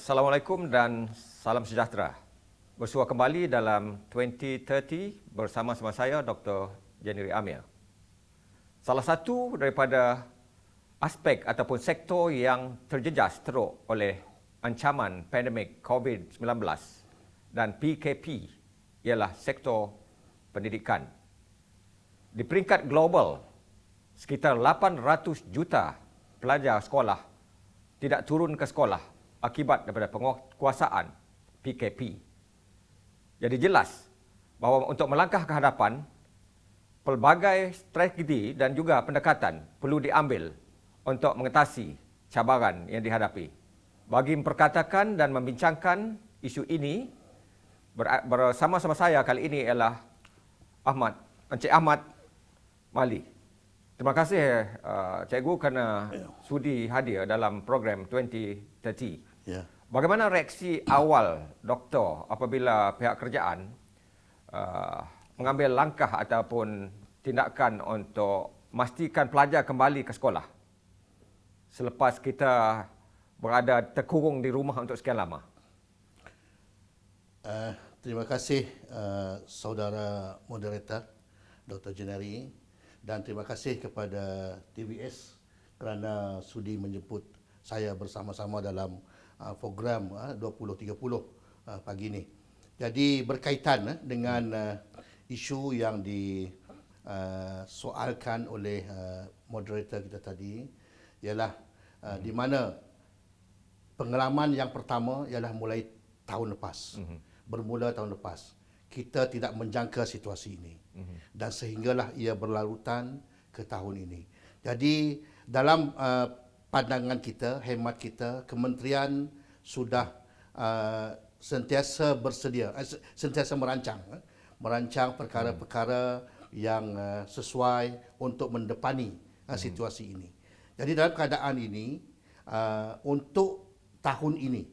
Assalamualaikum dan salam sejahtera. Bersua kembali dalam 2030 bersama-sama saya Dr. Jennery Amir. Salah satu daripada aspek ataupun sektor yang terjejas teruk oleh ancaman pandemik COVID-19 dan PKP ialah sektor pendidikan. Di peringkat global, sekitar 800 juta pelajar sekolah tidak turun ke sekolah akibat daripada penguasaan PKP. Jadi jelas bahawa untuk melangkah ke hadapan, pelbagai strategi dan juga pendekatan perlu diambil untuk mengatasi cabaran yang dihadapi. Bagi memperkatakan dan membincangkan isu ini, bersama-sama saya kali ini ialah Encik Ahmad Mali. Terima kasih Cikgu kerana sudi hadir dalam program 2030. Ya. Bagaimana reaksi awal doktor apabila pihak kerajaan mengambil langkah ataupun tindakan untuk memastikan pelajar kembali ke sekolah selepas kita berada terkurung di rumah untuk sekian lama? Terima kasih saudara moderator Dr. Jennery, dan terima kasih kepada TVS kerana sudi menjemput saya bersama-sama dalam program 2030 pagi ini. Jadi berkaitan dengan isu yang disoalkan oleh moderator kita tadi, ialah di mana pengalaman yang pertama ialah mulai tahun lepas. Bermula tahun lepas, kita tidak menjangka situasi ini, dan sehinggalah ia berlarutan ke tahun ini. Jadi dalam pandangan kita, hemat kita, kementerian sudah sentiasa bersedia, sentiasa merancang perkara-perkara yang sesuai untuk mendepani situasi ini. Jadi dalam keadaan ini, untuk tahun ini,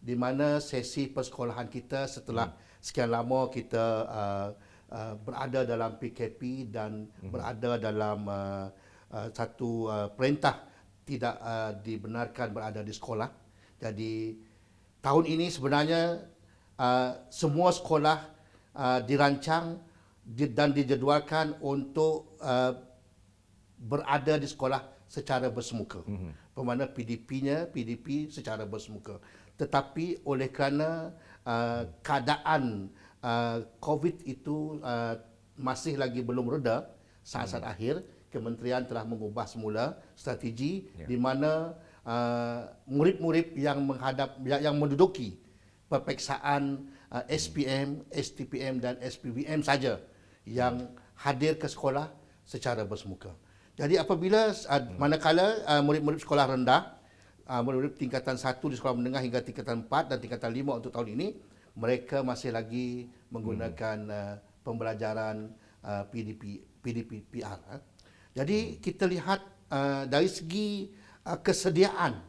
di mana sesi persekolahan kita setelah sekian lama kita berada dalam PKP dan berada dalam satu perintah tidak dibenarkan berada di sekolah. Jadi tahun ini sebenarnya semua sekolah dirancang dan dijadualkan untuk berada di sekolah secara bersemuka. Bermakna PDP secara bersemuka. Tetapi oleh kerana keadaan COVID itu masih lagi belum reda, saat-saat akhir kementerian telah mengubah semula strategi di mana murid-murid yang menduduki peperiksaan SPM, STPM dan SPVM saja yang hadir ke sekolah secara bersemuka. Jadi apabila manakala murid-murid sekolah rendah, murid-murid tingkatan 1 di sekolah menengah hingga tingkatan 4 dan tingkatan 5 untuk tahun ini, mereka masih lagi menggunakan pembelajaran PDP-PR. Jadi kita lihat dari segi kesediaan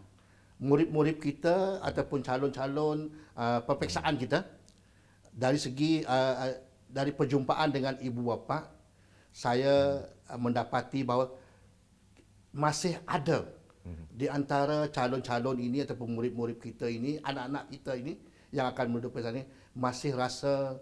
murid-murid kita ataupun calon-calon peperiksaan kita, dari segi dari perjumpaan dengan ibu bapa, saya mendapati bahawa masih ada di antara calon-calon ini ataupun murid-murid kita ini, anak-anak kita ini yang akan menuduh peperiksaan ini masih rasa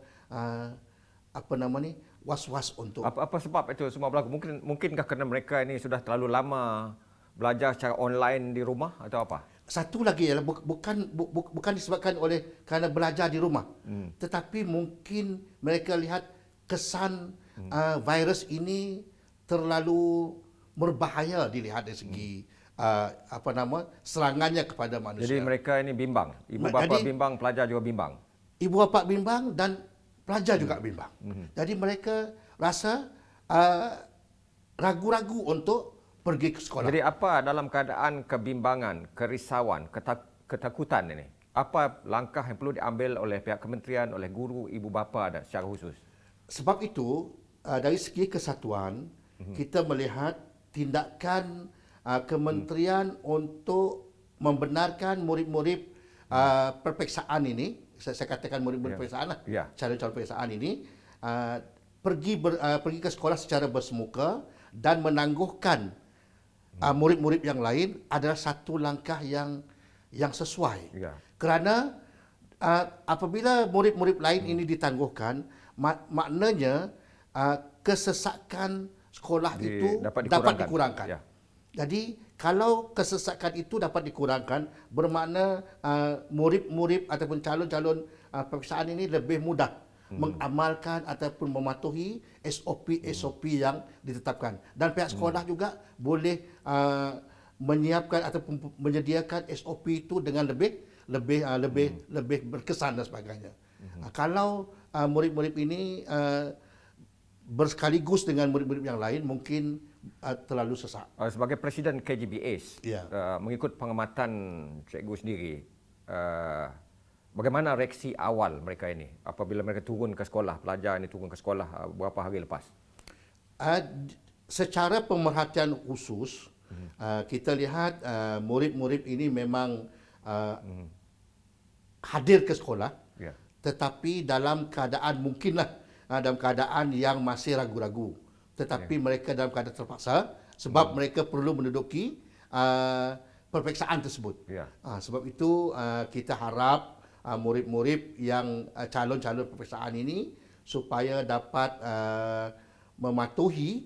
was-was untuk apa sebab itu semua berlaku? Mungkinkah kerana mereka ini sudah terlalu lama belajar secara online di rumah atau apa? Satu lagi ialah bukan disebabkan oleh kerana belajar di rumah, tetapi mungkin mereka lihat kesan virus ini terlalu berbahaya dilihat dari segi serangannya kepada manusia. Jadi mereka ini bimbang. Ibu bapa bimbang, pelajar juga bimbang. Ibu bapa bimbang dan pelajar juga bimbang. Jadi mereka rasa ragu-ragu untuk pergi ke sekolah. Jadi apa dalam keadaan kebimbangan, kerisauan, ketakutan ini? Apa langkah yang perlu diambil oleh pihak kementerian, oleh guru, ibu bapa dan secara khusus? Sebab itu, dari segi kesatuan, kita melihat tindakan kementerian untuk membenarkan murid-murid peperiksaan ini, saya katakan murid-murid peperiksaan lah, calon-calon peperiksaan ini, pergi ke sekolah secara bersemuka dan menangguhkan murid-murid yang lain adalah satu langkah yang yang sesuai. Ya. Kerana apabila murid-murid lain ini ditangguhkan, maknanya kesesakan sekolah itu dapat dikurangkan. Ya. Jadi kalau kesesakan itu dapat dikurangkan, bermakna murid-murid ataupun calon-calon peperiksaan ini lebih mudah mengamalkan ataupun mematuhi SOP-SOP yang ditetapkan. Dan pihak sekolah juga boleh menyiapkan ataupun menyediakan SOP itu dengan lebih berkesan dan sebagainya. Kalau murid-murid ini bersekaligus dengan murid-murid yang lain, mungkin terlalu sesak. Sebagai Presiden KGBS, Ya. mengikut pengamatan cikgu sendiri, bagaimana reaksi awal mereka ini apabila mereka turun ke sekolah, pelajar ini turun ke sekolah beberapa hari lepas? Secara pemerhatian khusus, kita lihat murid-murid ini memang hadir ke sekolah, Ya. tetapi dalam keadaan mungkinlah dalam keadaan yang masih ragu-ragu. Tetapi mereka dalam keadaan terpaksa sebab mereka perlu menduduki peperiksaan tersebut. Ya. Sebab itu kita harap murid-murid yang calon-calon peperiksaan ini supaya dapat mematuhi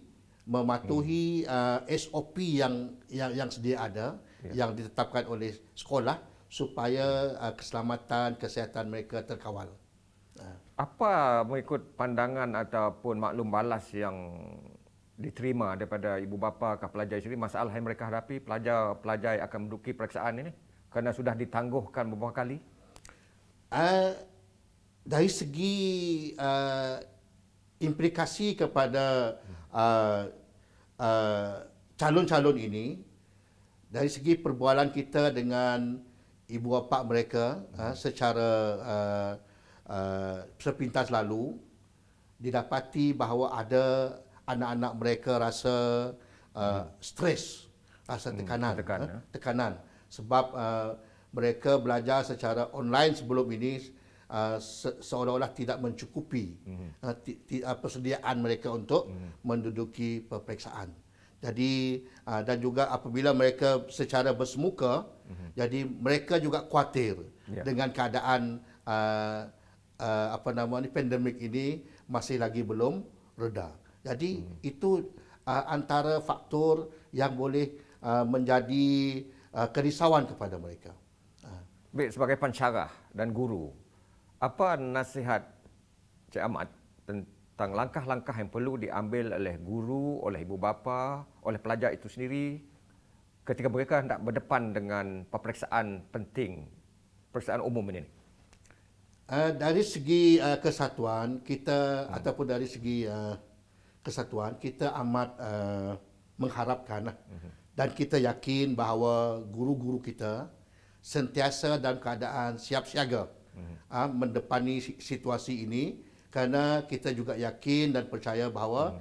SOP yang sedia ada, yang ditetapkan oleh sekolah supaya keselamatan kesihatan mereka terkawal. Apa mengikut pandangan ataupun maklum balas yang diterima daripada ibu bapa ke pelajar sendiri, masalah yang mereka hadapi, pelajar yang akan menduduki peperiksaan ini kerana sudah ditangguhkan beberapa kali? Dari segi implikasi kepada calon-calon ini, dari segi perbualan kita dengan ibu bapa mereka secara sepintas lalu, didapati bahawa ada anak-anak mereka rasa stres, rasa tekanan. Sebab mereka belajar secara online sebelum ini seolah-olah tidak mencukupi persediaan mereka untuk menduduki peperiksaan. Jadi dan juga apabila mereka secara bersemuka, jadi mereka juga khawatir dengan keadaan pandemik ini masih lagi belum reda. Jadi itu antara faktor yang boleh menjadi kerisauan kepada mereka. Baik, sebagai pensyarah dan guru, apa nasihat Cik Ahmad tentang langkah-langkah yang perlu diambil oleh guru, oleh ibu bapa, oleh pelajar itu sendiri ketika mereka hendak berdepan dengan peperiksaan penting, peperiksaan umum ini? Dari segi kesatuan kita ataupun dari segi kesatuan kita amat mengharapkan dan kita yakin bahawa guru-guru kita sentiasa dalam keadaan siap siaga mendepani situasi ini, kerana kita juga yakin dan percaya bahawa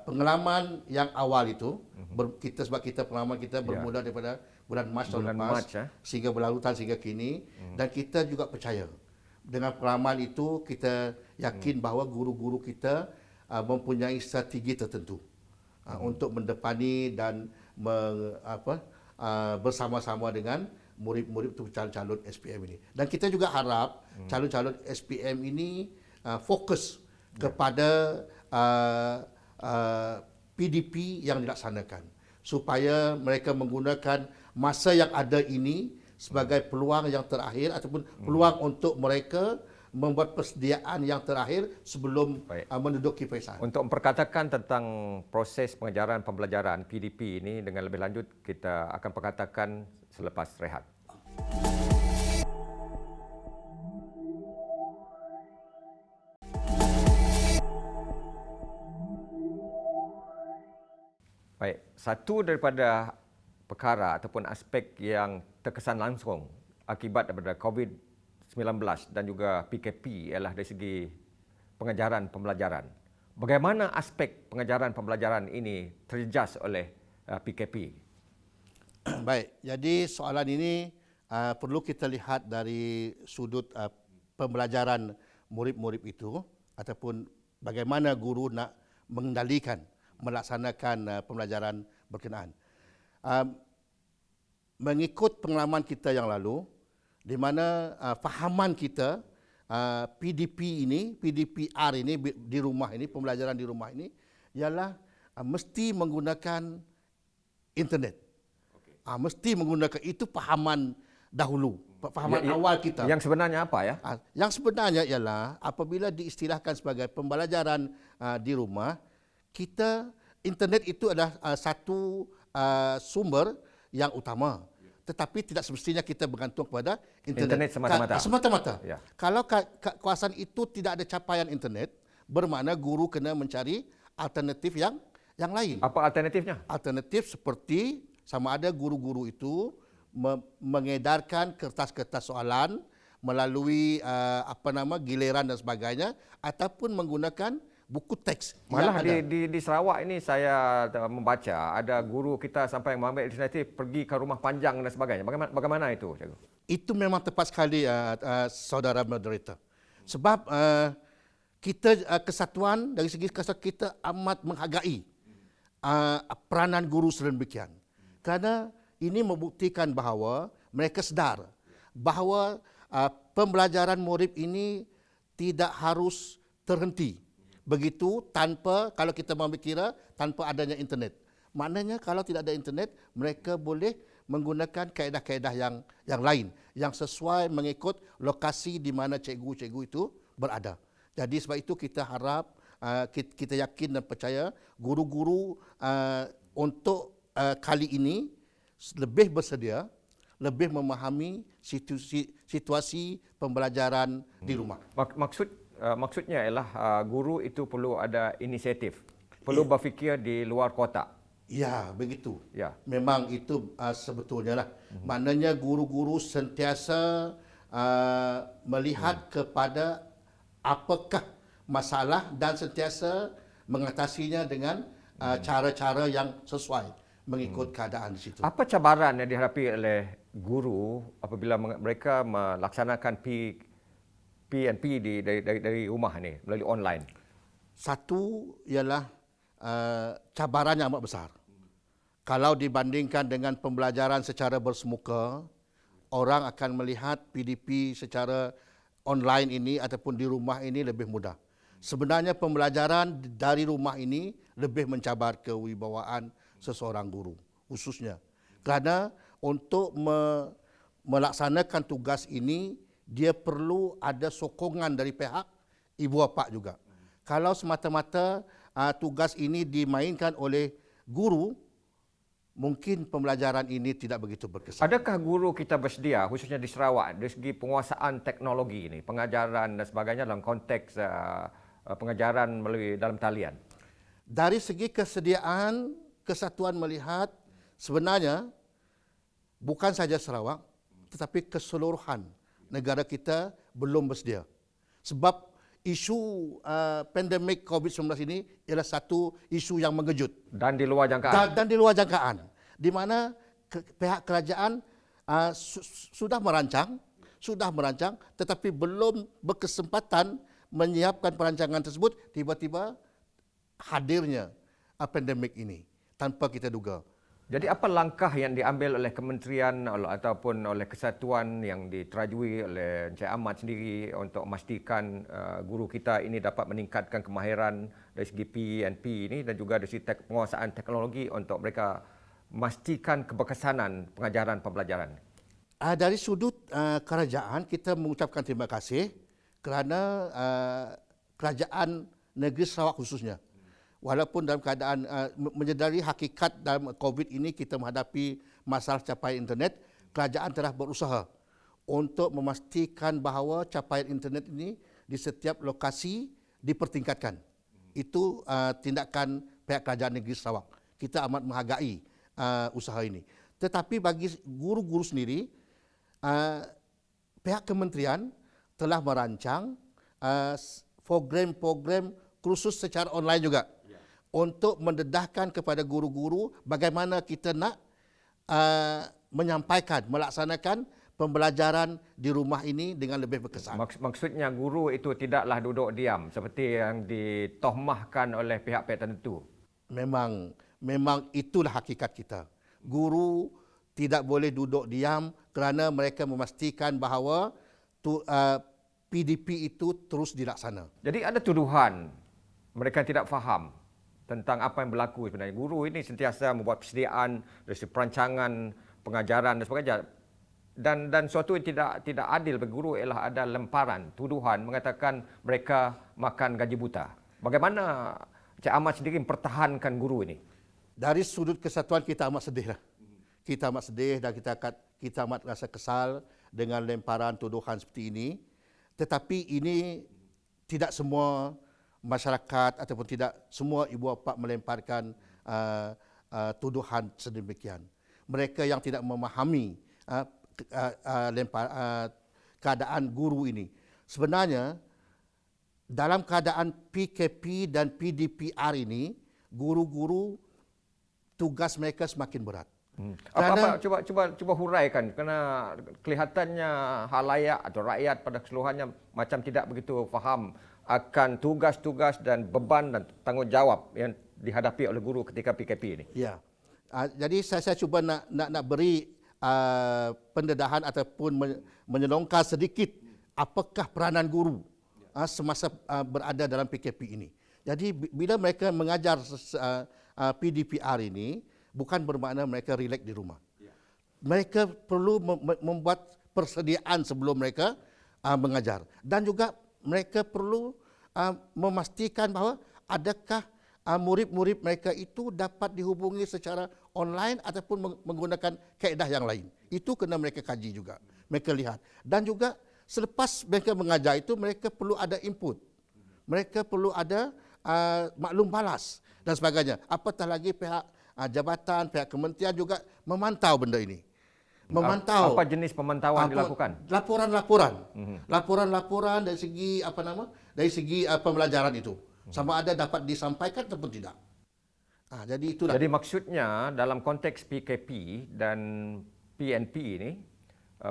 pengalaman yang awal itu sebab pengalaman kita bermula daripada bulan Mac tahun lepas sehingga berlarutan sehingga kini, dan kita juga percaya dengan pengalaman itu kita yakin bahawa guru-guru kita mempunyai strategi tertentu untuk mendepani dan bersama-sama dengan murid-murid untuk calon-calon SPM ini. Dan kita juga harap calon-calon SPM ini fokus kepada PDP yang dilaksanakan supaya mereka menggunakan masa yang ada ini sebagai peluang yang terakhir ataupun peluang untuk mereka membuat persediaan yang terakhir sebelum menduduki peperiksaan. Untuk memperkatakan tentang proses pengajaran pembelajaran PDP ini dengan lebih lanjut, kita akan perkatakan selepas rehat. Baik, satu daripada perkara ataupun aspek yang terkesan langsung akibat daripada COVID-19 dan juga PKP ialah dari segi pengajaran pembelajaran. Bagaimana aspek pengajaran pembelajaran ini terjejas oleh PKP? Baik, jadi soalan ini perlu kita lihat dari sudut pembelajaran murid-murid itu ataupun bagaimana guru nak mengendalikan, melaksanakan pembelajaran berkenaan. mengikut pengalaman kita yang lalu, di mana fahaman kita PDPR ini di rumah ini, pembelajaran di rumah ini ialah mesti menggunakan internet. Mesti menggunakan itu fahaman dahulu, fahaman awal kita. Yang sebenarnya apa ya? Yang sebenarnya ialah apabila diistilahkan sebagai pembelajaran di rumah, internet itu adalah satu sumber yang utama. Tetapi tidak semestinya kita bergantung kepada internet semata-mata. Semata-mata. Ya. Kalau kawasan itu tidak ada capaian internet, bermakna guru kena mencari alternatif yang lain. Apa alternatifnya? Alternatif seperti sama ada guru-guru itu mengedarkan kertas-kertas soalan melalui giliran dan sebagainya, ataupun menggunakan buku teks. Malah di Sarawak ini saya membaca ada guru kita sampai mengambil inisiatif pergi ke rumah panjang dan sebagainya. Bagaimana itu, Cikgu? Itu memang tepat sekali, saudara moderator. Sebab kita kesatuan, dari segi kesatuan kita amat menghargai peranan guru sedemikian. Kerana ini membuktikan bahawa mereka sedar bahawa pembelajaran murid ini tidak harus terhenti. Begitu kalau kita ambil kira tanpa adanya internet. Maknanya kalau tidak ada internet, mereka boleh menggunakan kaedah-kaedah yang lain yang sesuai mengikut lokasi di mana cikgu-cikgu itu berada. Jadi sebab itu kita harap, kita yakin dan percaya guru-guru untuk kali ini lebih bersedia, lebih memahami situasi pembelajaran di rumah. Maksudnya ialah guru itu perlu ada inisiatif, perlu berfikir di luar kotak. Ya, begitu. Ya. Memang itu sebetulnya lah. Maknanya guru-guru sentiasa melihat kepada apakah masalah dan sentiasa mengatasinya dengan cara-cara yang sesuai mengikut keadaan di situ. Apa cabaran yang dihadapi oleh guru apabila mereka melaksanakan PNP dari rumah ni melalui online? Satu ialah cabaran yang amat besar. Kalau dibandingkan dengan pembelajaran secara bersemuka, orang akan melihat PDP secara online ini ataupun di rumah ini lebih mudah. Sebenarnya pembelajaran dari rumah ini lebih mencabar kewibawaan seseorang guru khususnya. Kerana untuk melaksanakan tugas ini, dia perlu ada sokongan dari pihak ibu bapa juga. Kalau semata-mata tugas ini dimainkan oleh guru, mungkin pembelajaran ini tidak begitu berkesan. Adakah guru kita bersedia, khususnya di Sarawak, dari segi penguasaan teknologi ini, pengajaran dan sebagainya dalam konteks pengajaran melalui dalam talian? Dari segi kesediaan, kesatuan melihat sebenarnya bukan saja Sarawak, tetapi keseluruhan negara kita belum bersedia. Sebab isu pandemik COVID-19 ini ialah satu isu yang mengejut. Dan di luar jangkaan. Dan di luar jangkaan. Di mana pihak kerajaan sudah merancang tetapi belum berkesempatan menyiapkan perancangan tersebut, tiba-tiba hadirnya pandemik ini tanpa kita duga. Jadi apa langkah yang diambil oleh kementerian ataupun oleh kesatuan yang diterajui oleh Encik Ahmad sendiri untuk memastikan guru kita ini dapat meningkatkan kemahiran dari segi PNP ini dan juga dari segi penguasaan teknologi untuk mereka memastikan keberkesanan pengajaran pembelajaran? Dari sudut kerajaan, kita mengucapkan terima kasih kerana kerajaan negeri Sarawak khususnya, walaupun dalam keadaan menyedari hakikat dalam COVID ini kita menghadapi masalah capaian internet, kerajaan telah berusaha untuk memastikan bahawa capaian internet ini di setiap lokasi dipertingkatkan. Itu tindakan pihak kerajaan negeri Sarawak. Kita amat menghargai usaha ini. Tetapi bagi guru-guru sendiri, pihak kementerian telah merancang program-program kursus secara online juga, untuk mendedahkan kepada guru-guru bagaimana kita nak menyampaikan, melaksanakan pembelajaran di rumah ini dengan lebih berkesan. Maksudnya guru itu tidaklah duduk diam seperti yang ditohmahkan oleh pihak-pihak tertentu. Memang itulah hakikat kita. Guru tidak boleh duduk diam kerana mereka memastikan bahawa PDP itu terus dilaksana. Jadi ada tuduhan mereka tidak faham tentang apa yang berlaku sebenarnya. Guru ini sentiasa membuat persediaan dari segi perancangan, pengajaran dan sebagainya. Dan suatu yang tidak adil bagi guru ialah ada lemparan, tuduhan mengatakan mereka makan gaji buta. Bagaimana Cik Ahmad sendiri mempertahankan guru ini? Dari sudut kesatuan kita amat sedih lah. Kita amat sedih dan kita amat rasa kesal dengan lemparan tuduhan seperti ini. Tetapi ini tidak semua masyarakat ataupun tidak semua ibu bapa melemparkan tuduhan sedemikian. Mereka yang tidak memahami keadaan guru ini. Sebenarnya dalam keadaan PKP dan PDPR ini, guru-guru tugas mereka semakin berat. Apa cuba huraikan, kerana kelihatannya halayak atau rakyat pada keseluruhannya macam tidak begitu faham akan tugas-tugas dan beban dan tanggungjawab yang dihadapi oleh guru ketika PKP ini. Ya. Jadi saya cuba nak beri pendedahan ataupun menyelongkar sedikit apakah peranan guru semasa berada dalam PKP ini. Jadi bila mereka mengajar PDPR ini, bukan bermakna mereka relax di rumah. Mereka perlu membuat persediaan sebelum mereka mengajar. Dan juga mereka perlu memastikan bahawa adakah murid-murid mereka itu dapat dihubungi secara online ataupun menggunakan kaedah yang lain. Itu kena mereka kaji juga. Mereka lihat. Dan juga selepas mereka mengajar itu, mereka perlu ada input. Mereka perlu ada maklum balas dan sebagainya. Apatah lagi pihak jabatan, pihak kementerian juga memantau benda ini. Memantau. Apa jenis pemantauan dilakukan? Laporan-laporan. Laporan-laporan dari segi dari segi pembelajaran itu. Sama ada dapat disampaikan ataupun tidak. Jadi itulah. Jadi maksudnya dalam konteks PKP dan PNP ini,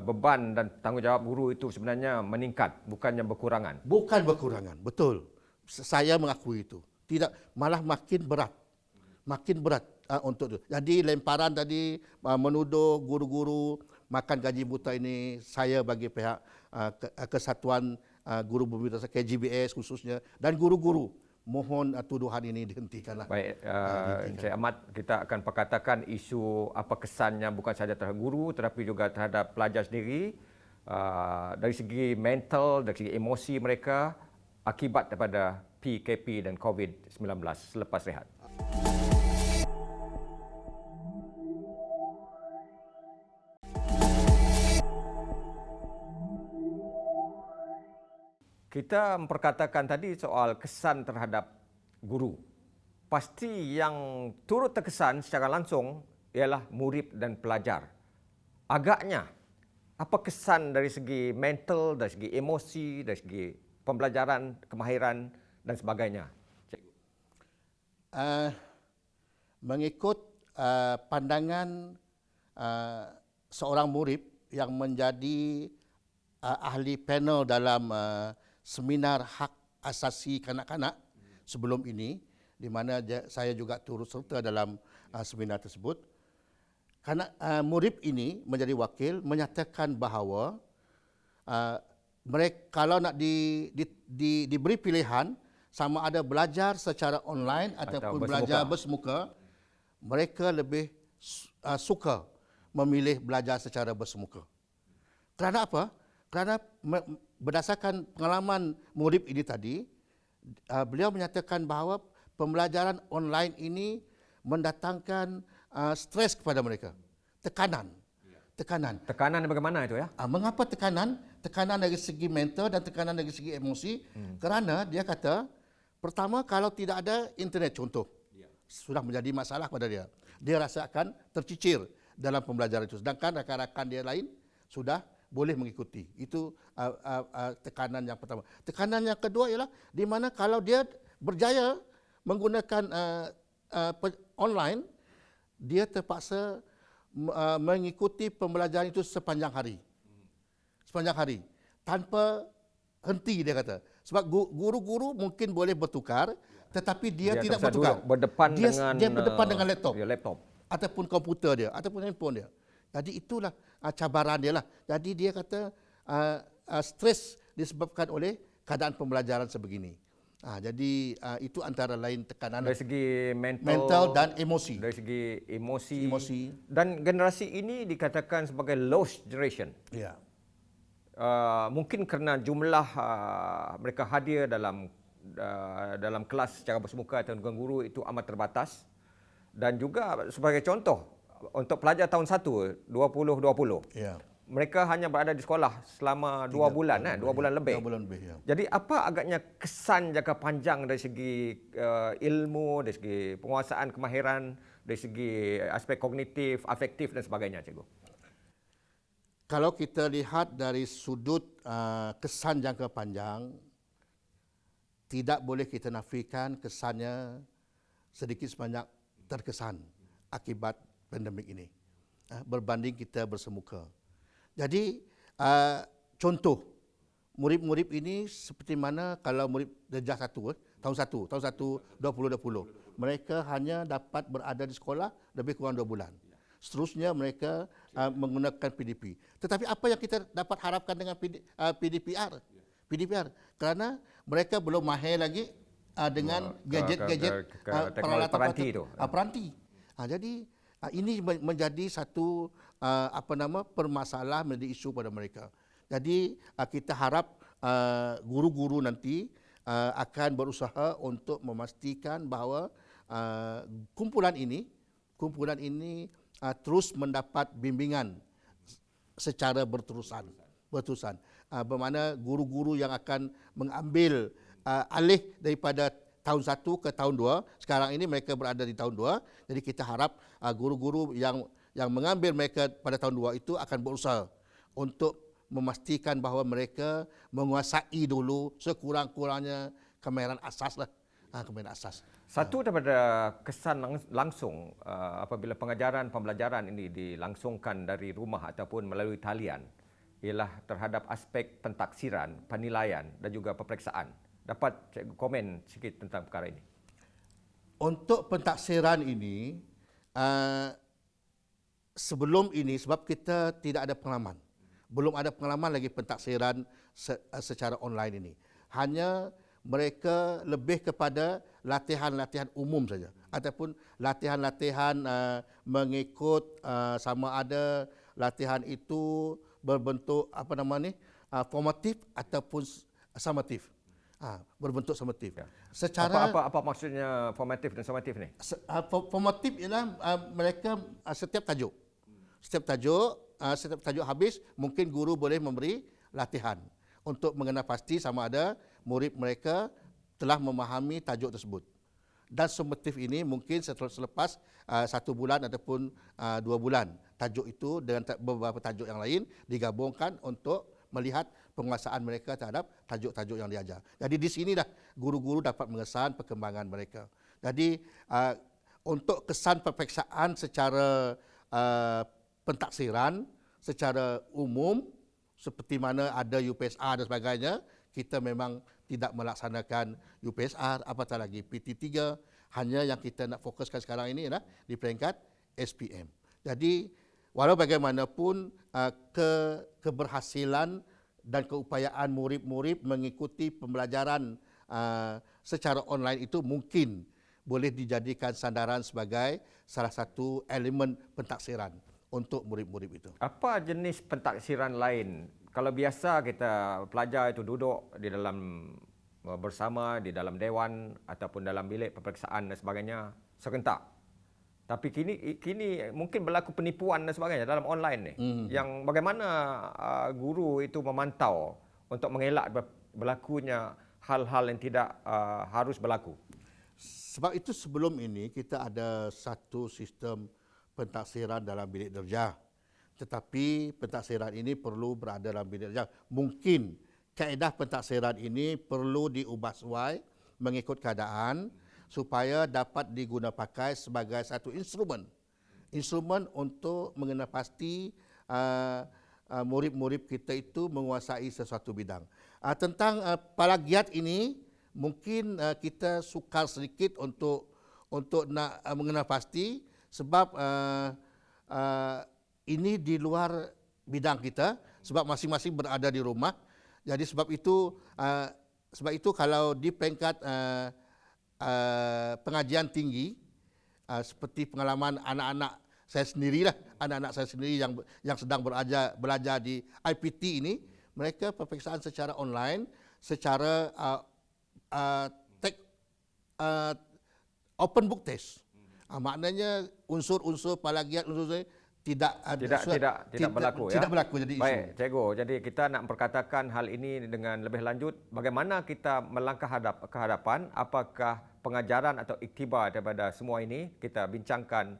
beban dan tanggungjawab guru itu sebenarnya meningkat, bukannya berkurangan. Bukan berkurangan, betul. Saya mengakui itu. Tidak, malah makin berat. Makin berat untuk itu. Jadi lemparan tadi menuduh guru-guru makan gaji buta ini, saya bagi pihak Kesatuan Guru Bumi Dasar KGBS khususnya dan guru-guru mohon tuduhan ini dihentikanlah. Baik, Encik Ahmad, kita akan perkatakan isu apa kesannya bukan sahaja terhadap guru tetapi juga terhadap pelajar sendiri, dari segi mental, dari segi emosi mereka akibat daripada PKP dan COVID-19 selepas rehat. Kita memperkatakan tadi soal kesan terhadap guru. Pasti yang turut terkesan secara langsung ialah murid dan pelajar. Agaknya, apa kesan dari segi mental, dari segi emosi, dari segi pembelajaran, kemahiran dan sebagainya? Mengikut pandangan seorang murid yang menjadi ahli panel dalam seminar hak asasi kanak-kanak sebelum ini, di mana saya juga turut serta dalam seminar tersebut. Murid ini menjadi wakil menyatakan bahawa mereka kalau nak diberi pilihan sama ada belajar secara online ataupun belajar bersemuka, mereka lebih suka memilih belajar secara bersemuka. Kerana apa? Kerana berdasarkan pengalaman murid ini tadi, beliau menyatakan bahawa pembelajaran online ini mendatangkan stres kepada mereka, tekanan. Tekanan bagaimana itu ya? Mengapa tekanan? Tekanan dari segi mental dan tekanan dari segi emosi. Kerana dia kata, pertama kalau tidak ada internet contoh, sudah menjadi masalah pada dia. Dia rasa akan tercicir dalam pembelajaran itu. Sedangkan rakan-rakan dia lain sudah boleh mengikuti. Itu tekanan yang pertama. Tekanan yang kedua ialah di mana kalau dia berjaya menggunakan online, dia terpaksa mengikuti pembelajaran itu sepanjang hari. Sepanjang hari. Tanpa henti dia kata. Sebab guru-guru mungkin boleh bertukar, tetapi dia tidak bertukar. Berdepan dia berdepan dengan laptop. Laptop. Ataupun komputer dia, ataupun handphone dia. Jadi itulah cabaran dia lah. Jadi dia kata stres disebabkan oleh keadaan pembelajaran sebegini. Jadi itu antara lain tekanan Dari segi mental dan emosi. dari segi emosi, Emosi. dan generasi ini dikatakan sebagai lost generation. Ya. Mungkin kerana jumlah mereka hadir dalam kelas secara bersemuka atau dengan guru itu amat terbatas, dan juga sebagai contoh untuk pelajar tahun 1 2020 Ya. mereka hanya berada di sekolah selama 2 bulan, 2 bulan lebih. 2 bulan lebih, ya. Jadi apa agaknya kesan jangka panjang dari segi ilmu, dari segi penguasaan kemahiran, dari segi aspek kognitif, afektif dan sebagainya, cikgu? Kalau kita lihat dari sudut kesan jangka panjang, tidak boleh kita nafikan kesannya sedikit sebanyak terkesan akibat pandemik ini. Berbanding kita bersemuka. Jadi contoh, murid-murid ini seperti mana kalau murid darjah 1, tahun 1 2020, mereka hanya dapat berada di sekolah lebih kurang 2 bulan. Seterusnya mereka menggunakan PDP. Tetapi apa yang kita dapat harapkan dengan PDPR? Kerana mereka belum mahir lagi dengan gadget-gadget peranti itu. Peranti. Jadi ini menjadi satu permasalahan, menjadi isu pada mereka. Jadi kita harap guru-guru nanti akan berusaha untuk memastikan bahawa kumpulan ini terus mendapat bimbingan secara berterusan. Bermakna guru-guru yang akan mengambil alih daripada tahun 1 ke tahun 2, sekarang ini mereka berada di tahun 2, jadi kita harap guru-guru yang mengambil mereka pada tahun 2 itu akan berusaha untuk memastikan bahawa mereka menguasai dulu sekurang-kurangnya kemahiran asas lah. Kemahiran asas. Satu daripada kesan langsung apabila pembelajaran ini dilangsungkan dari rumah ataupun melalui talian ialah terhadap aspek pentaksiran, penilaian dan juga peperiksaan. Dapat cikgu komen sikit tentang perkara ini? Untuk pentaksiran ini, sebelum ini sebab kita tidak ada pengalaman. Belum ada pengalaman lagi pentaksiran secara online ini. Hanya mereka lebih kepada latihan-latihan umum saja ataupun latihan-latihan mengikut sama ada latihan itu berbentuk formatif ataupun summatif. Berbentuk summatif. Ya. Secara apa maksudnya formatif dan summatif ni? Formatif ialah mereka setiap tajuk habis mungkin guru boleh memberi latihan untuk mengenal pasti sama ada murid mereka telah memahami tajuk tersebut. Dan summatif ini mungkin selepas 1 bulan ataupun 2 bulan tajuk itu dengan beberapa tajuk yang lain digabungkan untuk melihat penguasaan mereka terhadap tajuk-tajuk yang diajar. Jadi di sini dah guru-guru dapat mengesan perkembangan mereka. Jadi untuk kesan peperiksaan secara pentaksiran secara umum seperti mana ada UPSR dan sebagainya, kita memang tidak melaksanakan UPSR apatah lagi PT3, hanya yang kita nak fokuskan sekarang ini adalah di peringkat SPM. Jadi walau bagaimanapun keberhasilan dan keupayaan murid-murid mengikuti pembelajaran secara online itu mungkin boleh dijadikan sandaran sebagai salah satu elemen pentaksiran untuk murid-murid itu. Apa jenis pentaksiran lain? Kalau biasa kita pelajar itu duduk di dalam bersama di dalam dewan ataupun dalam bilik peperiksaan dan sebagainya serentak. Tapi kini mungkin berlaku penipuan dan sebagainya dalam online ni. Yang bagaimana guru itu memantau untuk mengelak berlakunya hal-hal yang tidak harus berlaku. Sebab itu sebelum ini kita ada satu sistem pentaksiran dalam bilik darjah. Tetapi pentaksiran ini perlu berada dalam bilik darjah. Mungkin kaedah pentaksiran ini perlu diubah sesuai mengikut keadaan supaya dapat digunakan pakai sebagai satu instrumen untuk mengenal pasti murid-murid kita itu menguasai sesuatu bidang. Tentang plagiat ini mungkin kita sukar sedikit untuk nak mengenal pasti sebab ini di luar bidang kita sebab masing-masing berada di rumah. Jadi sebab itu kalau di peringkat pengajian tinggi, seperti pengalaman anak-anak saya sendiri yang sedang belajar di IPT ini, mereka peperiksaan secara online, secara open book test. Maknanya unsur-unsur plagiat tidak berlaku, tidak berlaku jadi isu. Baik, Cikgu. Jadi kita nak memperkatakan hal ini dengan lebih lanjut. Bagaimana kita melangkah ke hadapan? Apakah pengajaran atau iktibar daripada semua ini kita bincangkan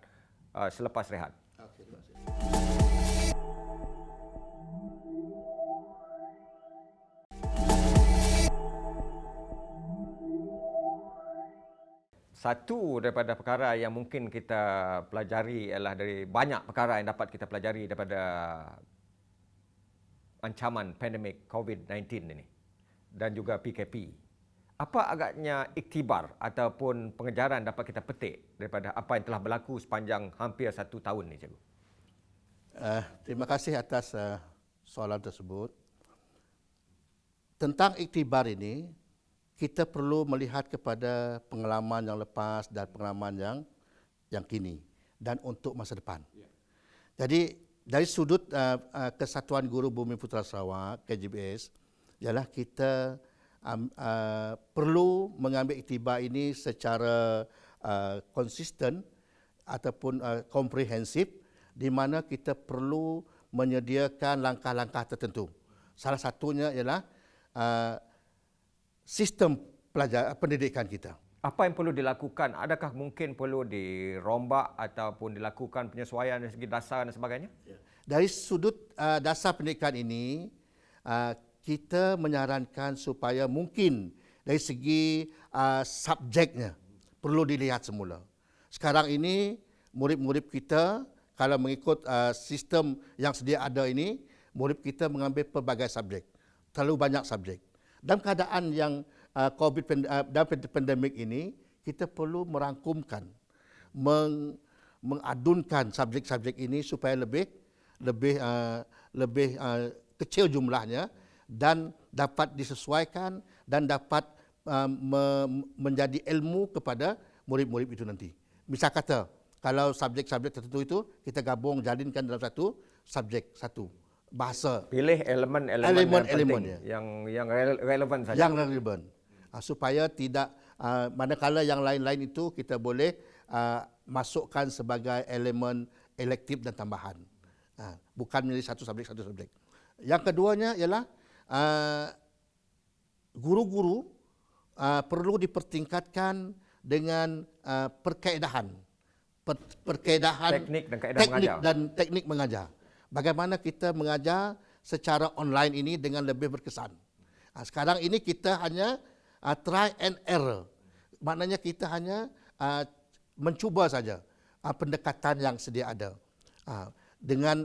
selepas rehat. Okey, terima kasih. Satu daripada perkara yang mungkin kita pelajari ialah dari banyak perkara yang dapat kita pelajari daripada ancaman pandemik COVID-19 ini dan juga PKP. Apa agaknya iktibar ataupun pengejaran dapat kita petik daripada apa yang telah berlaku sepanjang hampir 1 tahun ini, Cikgu? Terima kasih atas soalan tersebut. Tentang iktibar ini, kita perlu melihat kepada pengalaman yang lepas dan pengalaman yang kini dan untuk masa depan. Jadi dari sudut Kesatuan Guru Bumi Putera Sarawak KGBS, ialah kita perlu mengambil iktibar ini secara konsisten ataupun komprehensif, di mana kita perlu menyediakan langkah-langkah tertentu. Salah satunya ialah sistem pendidikan kita. Apa yang perlu dilakukan? Adakah mungkin perlu dirombak ataupun dilakukan penyesuaian dari segi dasar dan sebagainya? Dari sudut dasar pendidikan ini, kita menyarankan supaya mungkin dari segi subjeknya perlu dilihat semula. Sekarang ini murid-murid kita kalau mengikut sistem yang sedia ada ini, murid kita mengambil pelbagai subjek. Terlalu banyak subjek. Dalam keadaan yang dalam pandemik ini, kita perlu merangkumkan, mengadunkan subjek-subjek ini supaya lebih kecil jumlahnya dan dapat disesuaikan dan dapat menjadi ilmu kepada murid-murid itu nanti. Misal kata, kalau subjek-subjek tertentu itu kita gabung jalinkan dalam satu subjek satu. Bahasa. Pilih elemen-elemen yang relevan saja. Yang relevan. Supaya tidak, manakala yang lain-lain itu kita boleh masukkan sebagai elemen elektif dan tambahan. Bukan menjadi satu subjek. Yang keduanya ialah guru-guru perlu dipertingkatkan dengan perkaedahan. Teknik dan kaedah mengajar. Dan teknik mengajar. Bagaimana kita mengajar secara online ini dengan lebih berkesan. Sekarang ini kita hanya try and error. Maknanya kita hanya mencuba saja pendekatan yang sedia ada. Dengan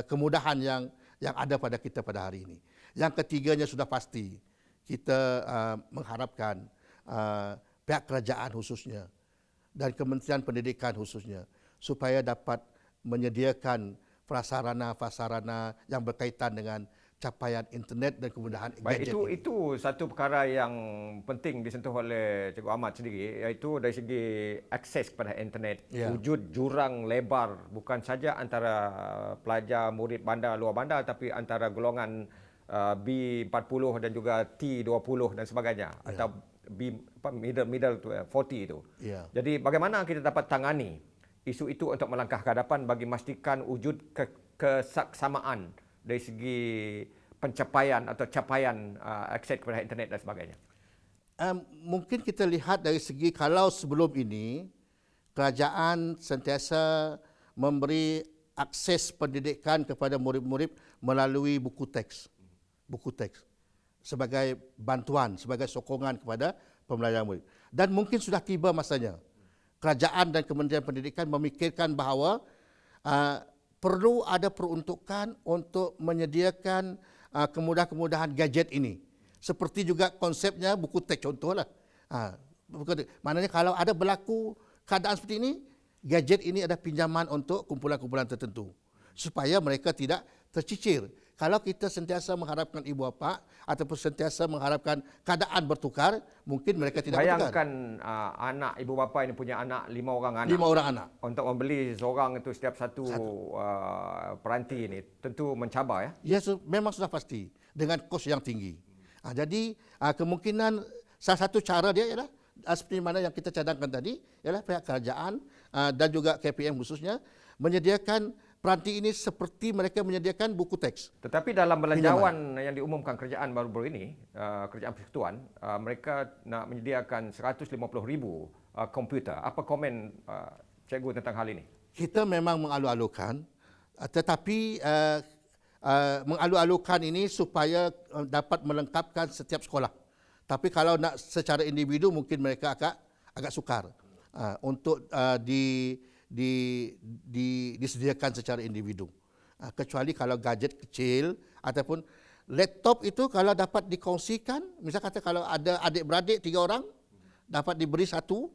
kemudahan yang ada pada kita pada hari ini. Yang ketiganya sudah pasti, kita mengharapkan pihak kerajaan khususnya dan Kementerian Pendidikan khususnya supaya dapat menyediakan prasarana-prasarana yang berkaitan dengan capaian internet dan kemudahan gadget. Baik, itu satu perkara yang penting disentuh oleh Cikgu Ahmad sendiri, iaitu dari segi akses kepada internet. Wujud jurang lebar bukan saja antara pelajar murid bandar luar bandar, tapi antara golongan B40 dan juga T20 dan sebagainya, atau middle 40 itu. Jadi bagaimana kita dapat tangani isu itu untuk melangkah ke hadapan bagi memastikan wujud kesaksamaan dari segi pencapaian atau capaian akses kepada internet dan sebagainya? Mungkin kita lihat dari segi, kalau sebelum ini kerajaan sentiasa memberi akses pendidikan kepada murid-murid melalui buku teks sebagai bantuan, sebagai sokongan kepada pembelajaran murid. Dan mungkin sudah tiba masanya kerajaan dan Kementerian Pendidikan memikirkan bahawa perlu ada peruntukan untuk menyediakan kemudahan-kemudahan gadget ini. Seperti juga konsepnya buku teks contohlah. Maknanya kalau ada berlaku keadaan seperti ini, gadget ini adalah pinjaman untuk kumpulan-kumpulan tertentu supaya mereka tidak tercicir. Kalau kita sentiasa mengharapkan ibu bapa ataupun sentiasa mengharapkan keadaan bertukar, mungkin mereka tidak bertukar. Bayangkan anak ibu bapa ini punya anak 5 orang anak. 5 orang anak. Untuk membeli seorang itu setiap satu peranti ini tentu mencabar ya. Ya, memang sudah pasti dengan kos yang tinggi. Jadi kemungkinan salah satu cara dia ialah seperti mana yang kita cadangkan tadi ialah pihak kerajaan dan juga KPM khususnya menyediakan peranti ini seperti mereka menyediakan buku teks. Tetapi dalam belanjawan yang diumumkan kerajaan baru-baru ini, kerajaan persekutuan, mereka nak menyediakan 150,000 komputer. Apa komen cikgu tentang hal ini? Kita memang mengalu-alukan, tetapi mengalu-alukan ini supaya dapat melengkapkan setiap sekolah. Tapi kalau nak secara individu mungkin mereka agak sukar untuk disediakan secara individu. Kecuali kalau gadget kecil ataupun laptop itu kalau dapat dikongsikan, misal kata kalau ada adik-beradik 3 orang dapat diberi satu,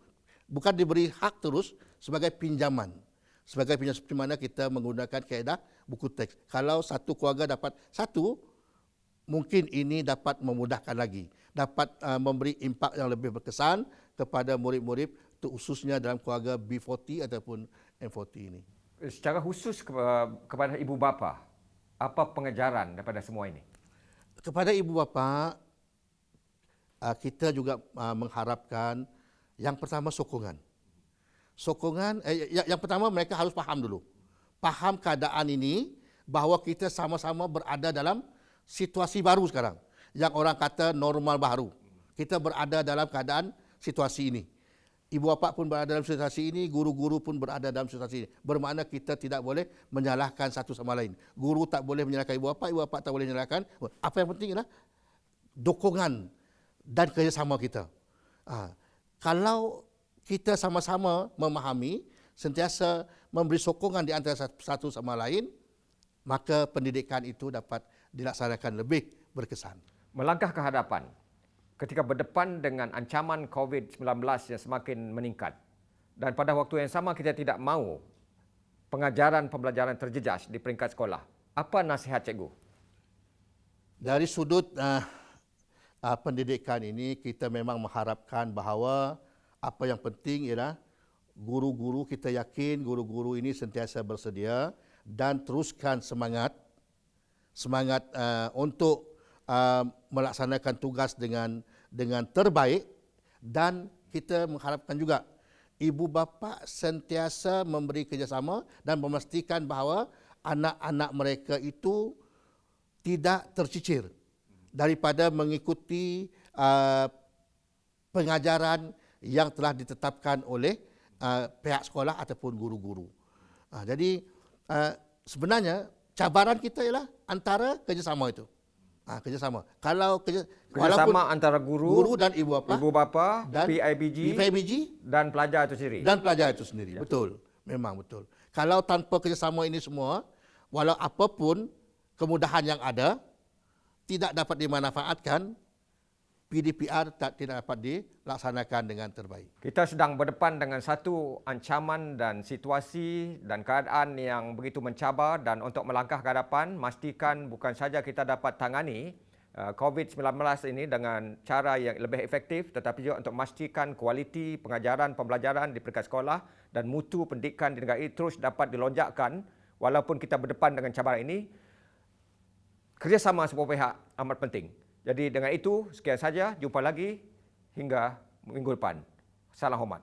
bukan diberi hak terus sebagai pinjaman. Sebagai pinjaman seperti mana kita menggunakan kaedah buku teks. Kalau satu keluarga dapat satu, mungkin ini dapat memudahkan lagi, dapat memberi impak yang lebih berkesan kepada murid-murid khususnya dalam keluarga B40 ataupun M40 ini. Secara khusus kepada ibu bapa, apa pengejaran daripada semua ini? Kepada ibu bapa, kita juga mengharapkan yang pertama sokongan. Yang pertama mereka harus faham dulu. Faham keadaan ini bahawa kita sama-sama berada dalam situasi baru sekarang. Yang orang kata normal baru. Kita berada dalam keadaan situasi ini. Ibu bapa pun berada dalam situasi ini, guru-guru pun berada dalam situasi ini. Bermakna kita tidak boleh menyalahkan satu sama lain. Guru tak boleh menyalahkan ibu bapa tak boleh menyalahkan. Apa yang penting adalah dokongan dan kerjasama kita. Kalau kita sama-sama memahami, sentiasa memberi sokongan di antara satu sama lain, maka pendidikan itu dapat dilaksanakan lebih berkesan. Melangkah ke hadapan, ketika berdepan dengan ancaman COVID-19 yang semakin meningkat dan pada waktu yang sama kita tidak mahu pengajaran pembelajaran terjejas di peringkat sekolah, apa nasihat cikgu? Dari sudut pendidikan ini, kita memang mengharapkan bahawa apa yang penting ialah guru-guru, kita yakin guru-guru ini sentiasa bersedia dan teruskan semangat untuk melaksanakan tugas dengan terbaik, dan kita mengharapkan juga ibu bapa sentiasa memberi kerjasama dan memastikan bahawa anak-anak mereka itu tidak tercicir daripada mengikuti pengajaran yang telah ditetapkan oleh pihak sekolah ataupun guru-guru. Jadi sebenarnya cabaran kita ialah antara kerjasama itu. Kerjasama. Kalau kerjasama antara guru dan ibu bapa dan PIBG dan pelajar itu sendiri. Dan pelajar itu sendiri. Ya. Betul. Memang betul. Kalau tanpa kerjasama ini semua, walau apapun kemudahan yang ada tidak dapat dimanfaatkan, PDPR tidak dapat dilaksanakan dengan terbaik. Kita sedang berdepan dengan satu ancaman dan situasi dan keadaan yang begitu mencabar, dan untuk melangkah ke hadapan, pastikan bukan saja kita dapat tangani COVID-19 ini dengan cara yang lebih efektif, tetapi juga untuk memastikan kualiti pengajaran pembelajaran di peringkat sekolah dan mutu pendidikan di negara ini terus dapat dilonjakkan walaupun kita berdepan dengan cabaran ini. Kerjasama semua pihak amat penting. Jadi dengan itu, sekian saja. Jumpa lagi hingga minggu depan. Salam hormat.